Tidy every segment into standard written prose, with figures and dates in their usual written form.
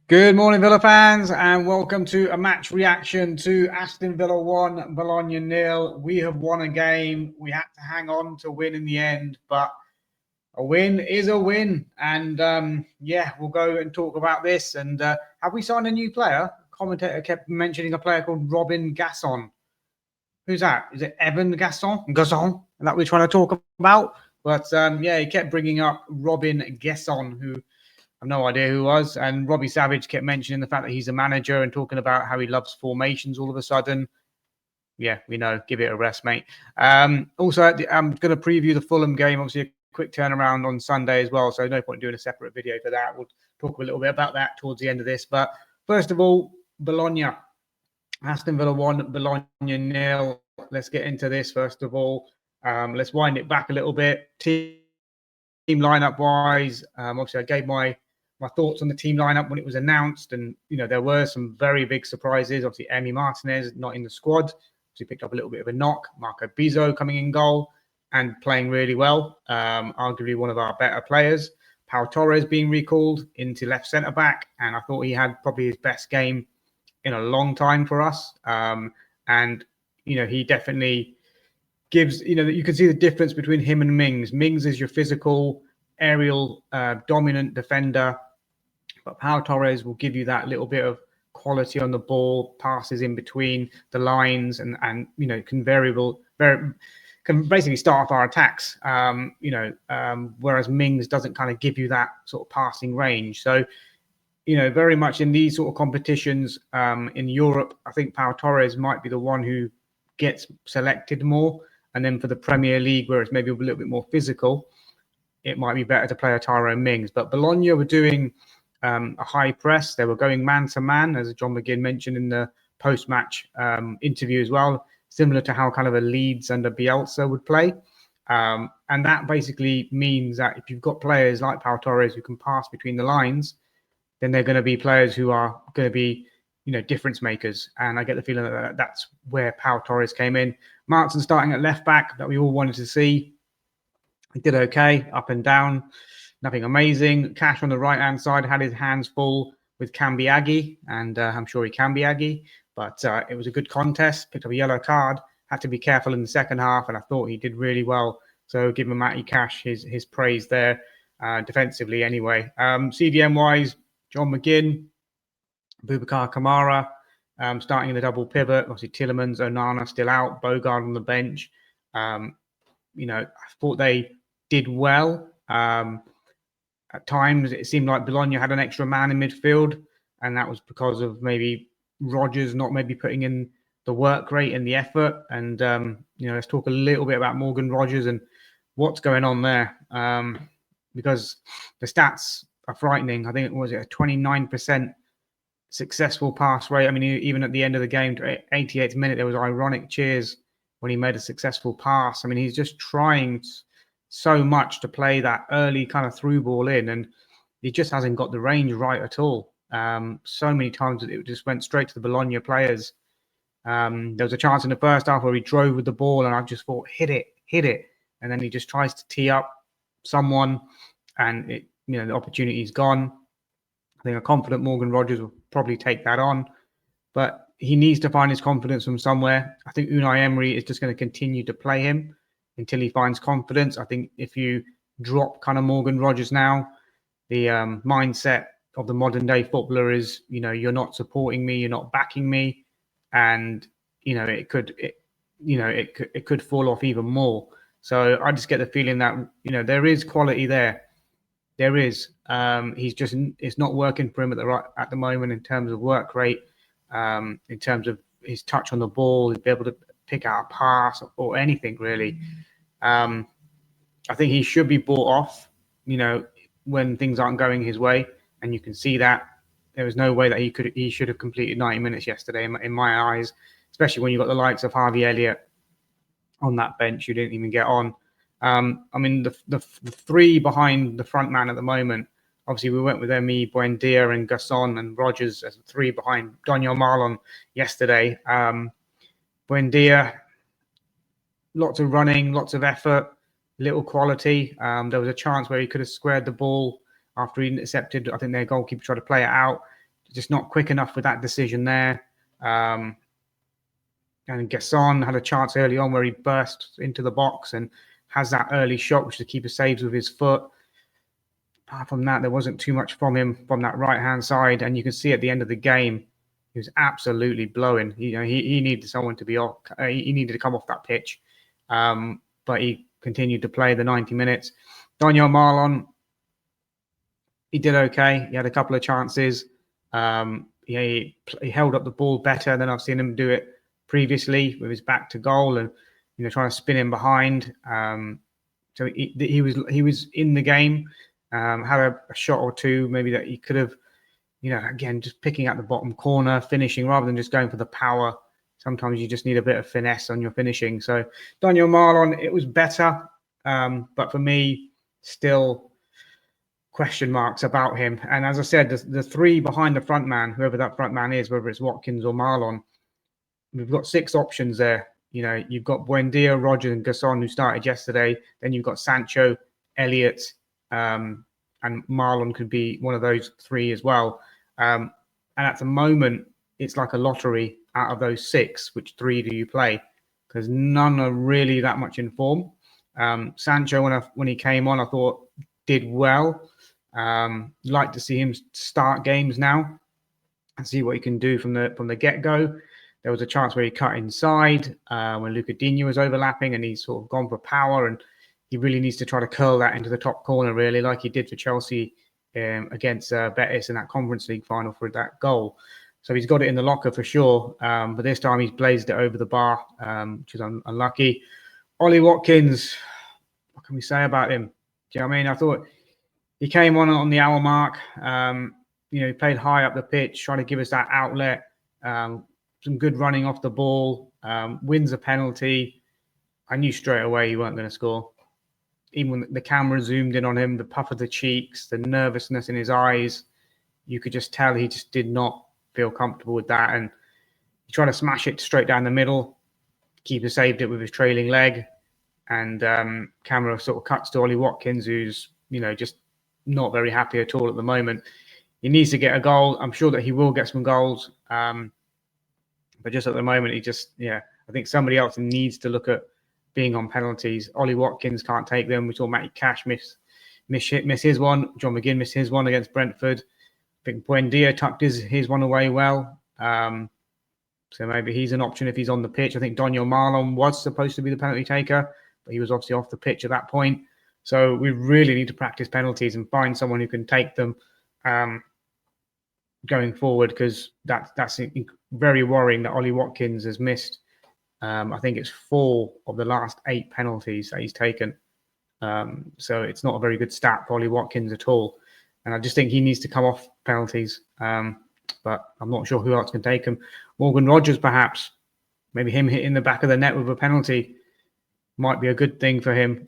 Good morning, Villa fans, and welcome to a match reaction to Aston Villa 1, Bologna 0. We have won a game. We had to hang on to win in the end, but a win is a win. And we'll go and talk about this. And have we signed a new player? Commentator kept mentioning a player called Robin Gasson. Who's that? Is it Evan Gasson? Gasson? That we're trying to talk about. But he kept bringing up Robin Gasson, who I've no idea who was. And Robbie Savage kept mentioning the fact that he's a manager and talking about how he loves formations all of a sudden. Yeah, we know. Give it a rest, mate. Also, I'm going to preview the Fulham game. Obviously, a quick turnaround on Sunday as well. So no point doing a separate video for that. We'll talk a little bit about that towards the end of this. But first of all, Bologna. Aston Villa 1, Bologna 0. Let's get into this first of all. Let's wind it back a little bit. Team lineup wise, obviously I gave my thoughts on the team lineup when it was announced, and there were some very big surprises. Obviously, Emi Martinez not in the squad, so he picked up a little bit of a knock. Marco Bizzo coming in goal and playing really well, arguably one of our better players. Pau Torres being recalled into left centre back, and I thought he had probably his best game in a long time for us. And he definitely gives, that you can see the difference between him and Mings. Mings is your physical, aerial, dominant defender, but Pau Torres will give you that little bit of quality on the ball, passes in between the lines, and can can basically start off our attacks. Whereas Mings doesn't kind of give you that sort of passing range. So, very much in these sort of competitions in Europe, I think Pau Torres might be the one who gets selected more. And then for the Premier League, where it's maybe a little bit more physical, it might be better to play a Tyrone Mings. But Bologna were doing a high press. They were going man-to-man, as John McGinn mentioned in the post-match interview as well, similar to how kind of a Leeds under Bielsa would play. And that basically means that if you've got players like Pau Torres who can pass between the lines, then they're going to be players who are going to be difference makers. And I get the feeling that that's where Pau Torres came in. Martin starting at left back, that we all wanted to see. He did okay, up and down, nothing amazing. Cash on the right-hand side had his hands full with Cambiaghi, and I'm sure he can be Aggie, but it was a good contest. Picked up a yellow card, had to be careful in the second half, and I thought he did really well. So give him Matty Cash his praise there, defensively anyway. CDM-wise, John McGinn, Boubacar Kamara, starting in the double pivot. Obviously, Tielemans, Onana still out, Bogard on the bench. I thought they did well. At times, it seemed like Bologna had an extra man in midfield, and that was because of maybe Rodgers not maybe putting in the work rate and the effort. And, let's talk a little bit about Morgan Rodgers and what's going on there, because the stats are frightening. I think it was a 29% successful pass rate. I mean, even at the end of the game, 88th minute, there was ironic cheers when he made a successful pass. I mean, he's just trying so much to play that early kind of through ball in, and he just hasn't got the range right at all. So many times it just went straight to the Bologna players. There was a chance in the first half where he drove with the ball, and I just thought, hit it. And then he just tries to tee up someone, and the opportunity's gone. I think a confident Morgan Rodgers will probably take that on, but he needs to find his confidence from somewhere. I think Unai Emery is just going to continue to play him until he finds confidence. I think if you drop kind of Morgan Rodgers now, the mindset of the modern day footballer is, you're not supporting me, you're not backing me, and it could fall off even more. So I just get the feeling that there is quality there. There is. It's not working for him at the moment in terms of work rate, in terms of his touch on the ball, he'd be able to pick out a pass or anything really. I think he should be bought off, when things aren't going his way, and you can see that there was no way that he should have completed 90 minutes yesterday in my eyes, especially when you've got the likes of Harvey Elliott on that bench who didn't even get on. I mean, the three behind the front man at the moment, obviously we went with Emi, Buendia and Gasson and Rodgers as the three behind Daniel Marlon yesterday. Buendia, lots of running, lots of effort, little quality. There was a chance where he could have squared the ball after he intercepted. I think their goalkeeper tried to play it out. just not quick enough with that decision there. And Gasson had a chance early on where he burst into the box and has that early shot, which the keeper saves with his foot. Apart from that, there wasn't too much from him from that right-hand side. And you can see at the end of the game, he was absolutely blowing. He needed someone to be off. He needed to come off that pitch. But he continued to play the 90 minutes. Daniel Marlon, he did okay. He had a couple of chances. He held up the ball better than I've seen him do it previously with his back to goal and trying to spin him behind. So he was in the game. Had a shot or two maybe that he could have, again, just picking out the bottom corner, finishing rather than just going for the power. Sometimes you just need a bit of finesse on your finishing. So Daniel Marlon, it was better. But for me, still question marks about him. And as I said, the three behind the front man, whoever that front man is, whether it's Watkins or Marlon, we've got 6 options there. You've got Buendia, Rogers, and Gasson who started yesterday. Then you've got Sancho, Elliott, and Marlon could be one of those 3 as well. And at the moment, it's like a lottery. Out of those 6, which 3 do you play? Because none are really that much in form. Sancho, when he came on, I thought did well. Like to see him start games now and see what he can do from the get-go. There was a chance where he cut inside when Luca Digne was overlapping, and he's sort of gone for power, and he really needs to try to curl that into the top corner, really, like he did for Chelsea against Betis in that Conference League final for that goal. So he's got it in the locker for sure, but this time he's blazed it over the bar, which is unlucky. Ollie Watkins, what can we say about him? Do you know what I mean? I thought he came on the hour mark. He played high up the pitch, trying to give us that outlet. Some good running off the ball, wins a penalty. I knew straight away he weren't going to score. Even when the camera zoomed in on him, the puff of the cheeks, the nervousness in his eyes, you could just tell he just did not feel comfortable with that. And he tried to smash it straight down the middle. Keeper saved it with his trailing leg. And camera sort of cuts to Ollie Watkins, who's, just not very happy at all at the moment. He needs to get a goal. I'm sure that he will get some goals. But just at the moment, I think somebody else needs to look at being on penalties. Ollie Watkins can't take them. We saw Matty Cash miss his one. John McGinn missed his one against Brentford. I think Buendia tucked his one away well. So maybe he's an option if he's on the pitch. I think Daniel Marlon was supposed to be the penalty taker, but he was obviously off the pitch at that point. So we really need to practice penalties and find someone who can take them going forward, because that's very worrying that Ollie Watkins has missed. I think it's 4 of the last 8 penalties that he's taken. So it's not a very good stat for Ollie Watkins at all. And I just think he needs to come off penalties. But I'm not sure who else can take him. Morgan Rogers, perhaps. Maybe him hitting the back of the net with a penalty might be a good thing for him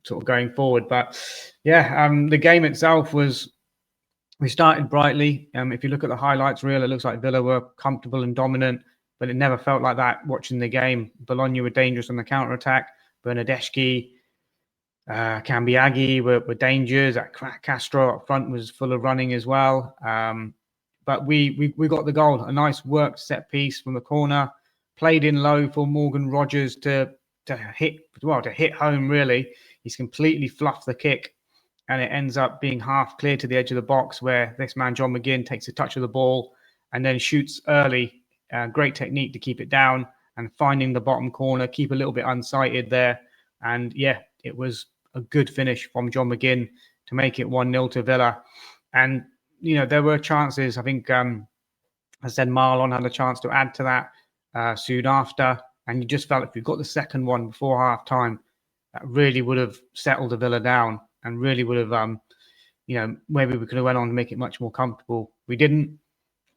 sort of going forward. But the game itself we started brightly. If you look at the highlights reel, it looks like Villa were comfortable and dominant, but it never felt like that watching the game. Bologna were dangerous on the counter-attack. Bernardeschi, Cambiaghi were dangers. Castro up front was full of running as well. But we got the goal. A nice worked set piece from the corner. Played in low for Morgan Rogers to hit home, really. He's completely fluffed the kick, and it ends up being half clear to the edge of the box, where this man, John McGinn, takes a touch of the ball and then shoots early. Great technique to keep it down and finding the bottom corner, keep a little bit unsighted there. And it was a good finish from John McGinn to make it 1-0 to Villa. And, there were chances. I think, I said, Marlon had a chance to add to that soon after. And you just felt if we got the second one before half time, that really would have settled the Villa down and really would have, maybe we could have went on to make it much more comfortable. We didn't.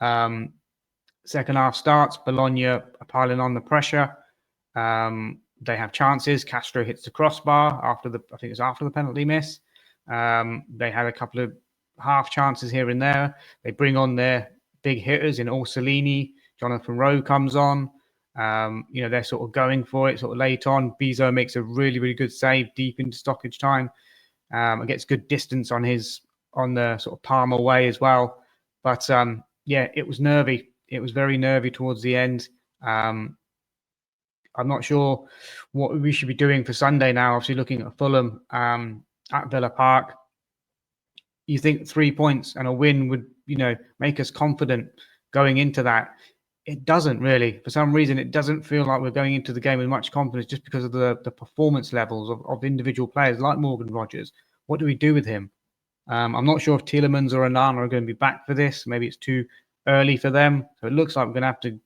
Second half starts, Bologna are piling on the pressure. They have chances. Castro hits the crossbar after the penalty miss. They had a couple of half chances here and there. They bring on their big hitters in Orsolini. Jonathan Rowe comes on. They're sort of going for it sort of late on. Bizot makes a really, really good save deep into stoppage time. And gets good distance on the sort of palm away as well. But yeah, it was nervy. It was very nervy towards the end. I'm not sure what we should be doing for Sunday now. Obviously, looking at Fulham at Villa Park, you think 3 points and a win would, make us confident going into that. It doesn't really. For some reason, it doesn't feel like we're going into the game with much confidence just because of the performance levels of individual players like Morgan Rogers. What do we do with him? I'm not sure if Tielemans or Onana are going to be back for this. Maybe it's too early for them. So it looks like we're going to have to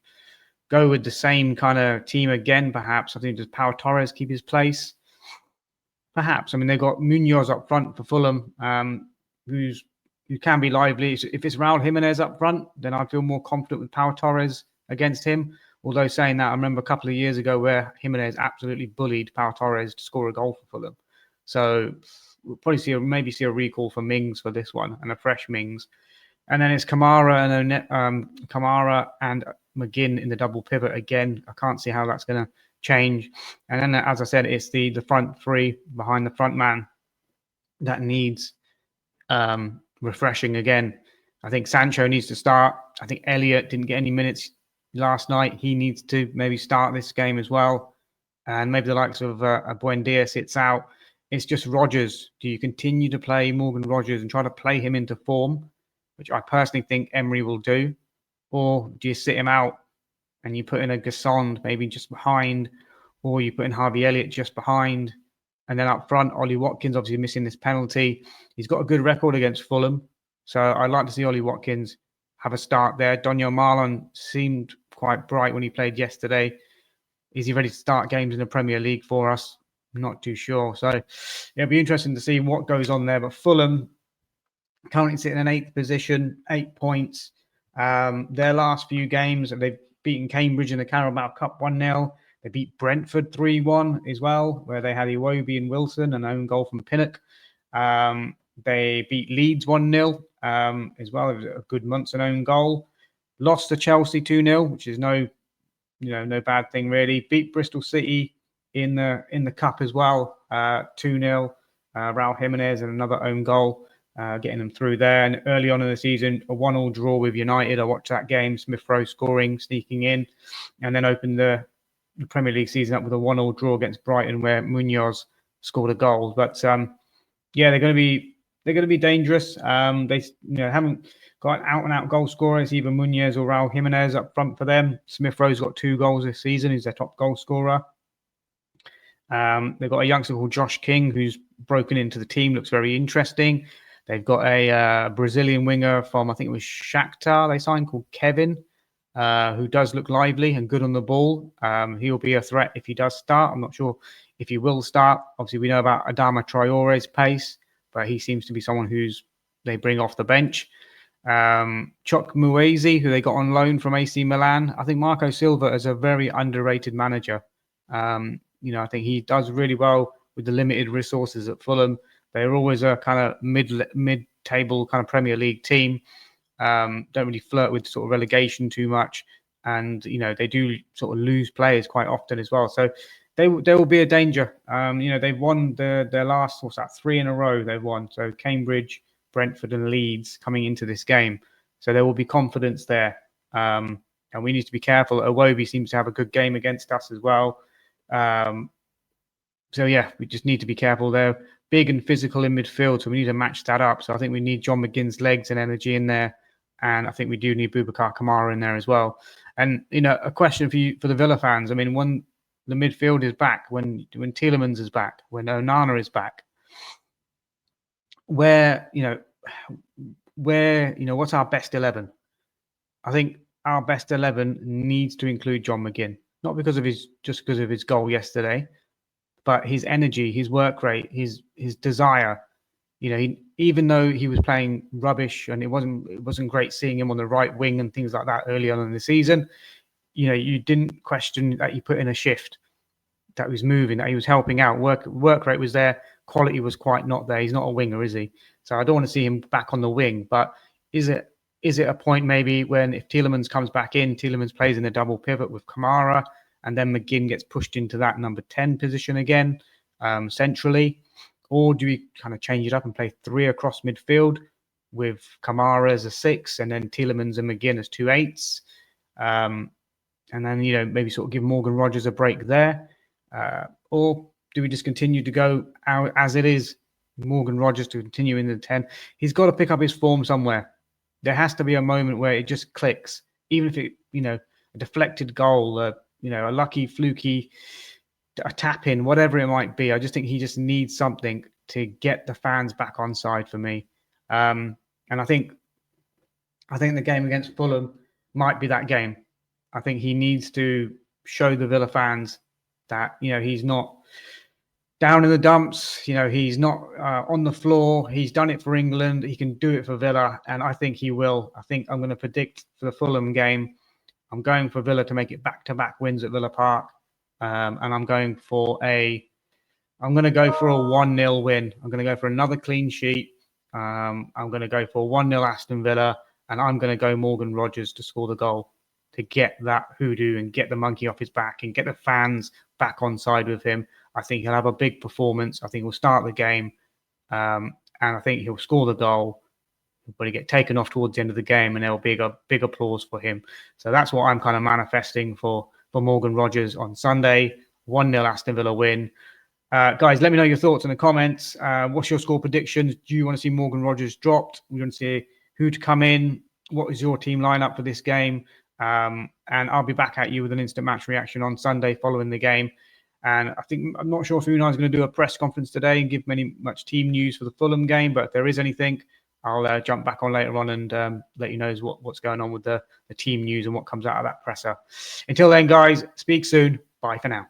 go with the same kind of team again, perhaps. I think, does Pau Torres keep his place? Perhaps. I mean, they've got Munoz up front for Fulham, who can be lively. If it's Raul Jimenez up front, then I feel more confident with Pau Torres against him. Although saying that, I remember a couple of years ago where Jimenez absolutely bullied Pau Torres to score a goal for Fulham. So we'll probably maybe see a recall for Mings for this one, and a fresh Mings. And then it's Kamara and McGinn in the double pivot again. I can't see how that's going to change. And then, as I said, it's the front three behind the front man that needs refreshing again. I think Sancho needs to start. I think Elliott didn't get any minutes last night. He needs to maybe start this game as well. And maybe the likes of Buendia sits out. It's just Rodgers. Do you continue to play Morgan Rogers and try to play him into form, which I personally think Emery will do? Or do you sit him out and you put in a Gassond maybe just behind, or you put in Harvey Elliott just behind? And then up front, Ollie Watkins obviously missing this penalty. He's got a good record against Fulham. So I'd like to see Ollie Watkins have a start there. Daniel Marlon seemed quite bright when he played yesterday. Is he ready to start games in the Premier League for us? I'm not too sure. So it'll be interesting to see what goes on there. But Fulham currently sitting in 8th position, 8 points. Their last few games, they've beaten Cambridge in the Carabao Cup 1-0. They beat Brentford 3-1 as well, where they had Iwobi and Wilson, an own goal from Pinnock. They beat Leeds 1-0 as well. It was a good Munson own goal. Lost to Chelsea 2-0, which is no bad thing really. Beat Bristol City in the cup as well, 2-0. Raul Jimenez and another own goal, getting them through there. And early on in the season, a 1-1 draw with United. I watched that game. Smith Rowe scoring, sneaking in, and then opened the Premier League season up with a 1-1 draw against Brighton, where Munoz scored a goal. But they're going to be dangerous. They haven't got out and out goal scorers, either Munoz or Raul Jimenez up front for them. Smith Rowe's got 2 goals this season. He's their top goal scorer. They've got a youngster called Josh King who's broken into the team. Looks very interesting. They've got a Brazilian winger from, I think it was Shakhtar they signed, called Kevin, who does look lively and good on the ball. He'll be a threat if he does start. I'm not sure if he will start. Obviously, we know about Adama Traore's pace, but he seems to be someone they bring off the bench. Chok Muezi, who they got on loan from AC Milan. I think Marco Silva is a very underrated manager. I think he does really well with the limited resources at Fulham. They're always a kind of mid-table kind of Premier League team. Don't really flirt with sort of relegation too much, and they do sort of lose players quite often as well. So they will be a danger. They've won their last 3 in a row. They've won. So Cambridge, Brentford, and Leeds coming into this game. So there will be confidence there, and we need to be careful. Iwobi seems to have a good game against us as well. We just need to be careful. They're big and physical in midfield, so we need to match that up. So I think we need John McGinn's legs and energy in there, and I think we do need Boubacar Kamara in there as well. And a question for the Villa fans. I mean, when the midfield is back, when Tielemans is back, when Onana is back, what's our best 11? I think our best 11 needs to include John McGinn, not because of his goal yesterday, but his energy, his work rate, his desire. Even though he was playing rubbish and it wasn't great seeing him on the right wing and things like that early on in the season, you didn't question that he put in a shift, that he was moving, that he was helping out. Work rate was there. Quality was quite not there. He's not a winger, is he? So I don't want to see him back on the wing. But is it a point maybe when if Tielemans comes back in, Tielemans plays in a double pivot with Kamara, and then McGinn gets pushed into that number 10 position again, centrally? Or do we kind of change it up and play 3 across midfield? with Kamara as a 6 and then Tielemans and McGinn as 2 8s. And then, maybe sort of give Morgan Rogers a break there. Or do we just continue to go out as it is? Morgan Rogers to continue in the 10. He's got to pick up his form somewhere. There has to be a moment where it just clicks. Even if it, a deflected goal, a lucky, fluky, a tap in, whatever it might be. I just think he just needs something to get the fans back on side for me. And I think the game against Fulham might be that game. I think he needs to show the Villa fans that, he's not down in the dumps. He's not on the floor. He's done it for England. He can do it for Villa. And I think he will. I think I'm going to predict for the Fulham game, I'm going for Villa to make it back-to-back wins at Villa Park. And I'm going to go for a 1-0 win. I'm going to go for another clean sheet. I'm going to go for 1-0 Aston Villa. And I'm going to go Morgan Rogers to score the goal, to get that hoodoo and get the monkey off his back and get the fans back on side with him. I think he'll have a big performance. I think he'll start the game. And I think he'll score the goal. But he'll get taken off towards the end of the game and there'll be a big applause for him. So that's what I'm kind of manifesting for Morgan Rogers on Sunday. 1-0 Aston Villa win. Guys, let me know your thoughts in the comments. What's your score predictions? Do you want to see Morgan Rogers dropped? We want to see who to come in. What is your team lineup for this game? And I'll be back at you with an instant match reaction on Sunday following the game. And I'm not sure if Unai is going to do a press conference today and give much team news for the Fulham game, but if there is anything, I'll jump back on later on and let you know what's going on with the team news and what comes out of that presser. Until then, guys, speak soon. Bye for now.